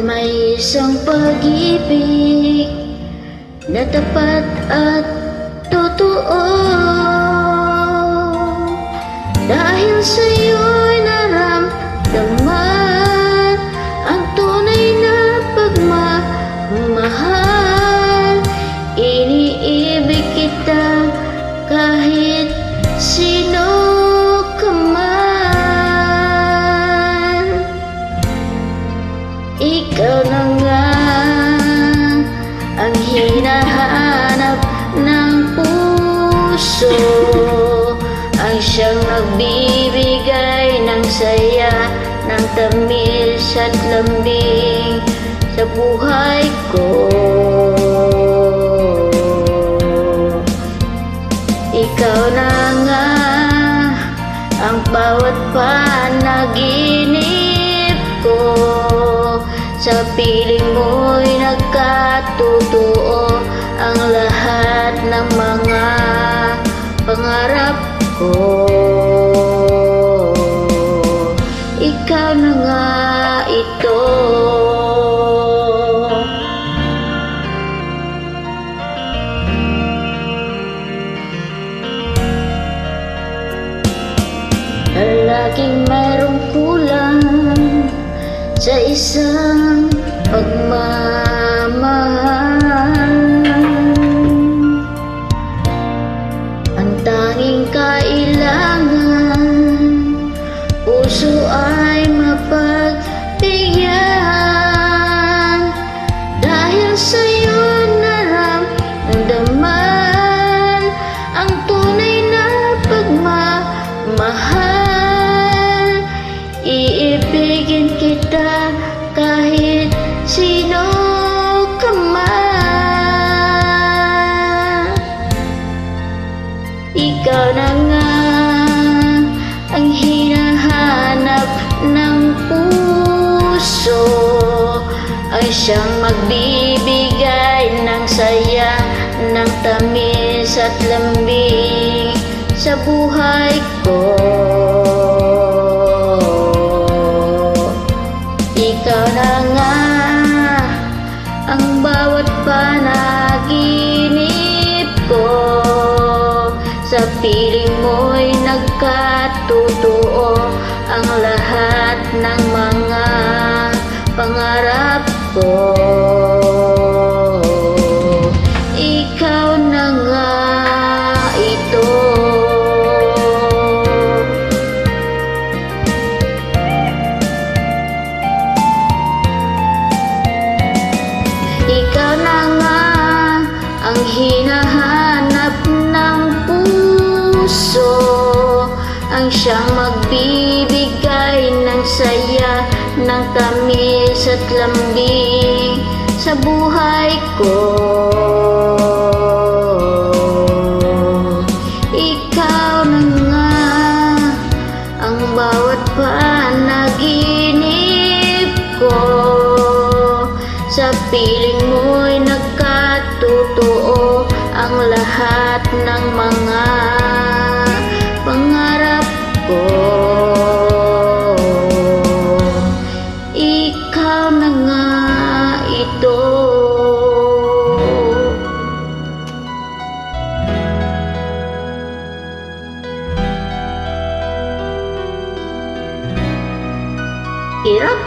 may isang pag-ibig na tapat at totoo. Dahil sa'yo'y naramdaman ang tunay na pagmamahal. Iniibig kita kahit sino ka man. Ikaw na nga ang hinahanap ng puso, ang siyang nagbibigay ng saya, ng tamis at lambing sa buhay ko. Ikaw na nga ang bawat panaginip ko, sa piling mo'y nagkatotoo ang lahat ng mga pangarap ko. Ikaw na nga ito. Laging mayroong kulang sa isang pagmamahal. Ang tanging kailangan, puso ay mapagbigyan. Dahil sa'yo naramdaman ang tunay na pagmamahal. Iibigin kita kahit sino ka man. Ikaw na nga ang hinahanap ng puso, ay siyang magbibigay ng saya, ng tamis at lambing sa buhay ko. Ikaw na nga ang bawat panaginip ko, sa piling mo'y nagkatotoo ang lahat ng mga pangarap ko. Ikaw na nga ito. Ikaw na nga ang hinahanap ng puso, ang siyang magbibigay ng saya, ng tamis at lambing sa buhay ko. Ikaw na nga ang bawat panaginip ko, sa piling mo'y nagkatotoo ang lahat ng mga pangarap ko. Ikaw na nga ito. Hirap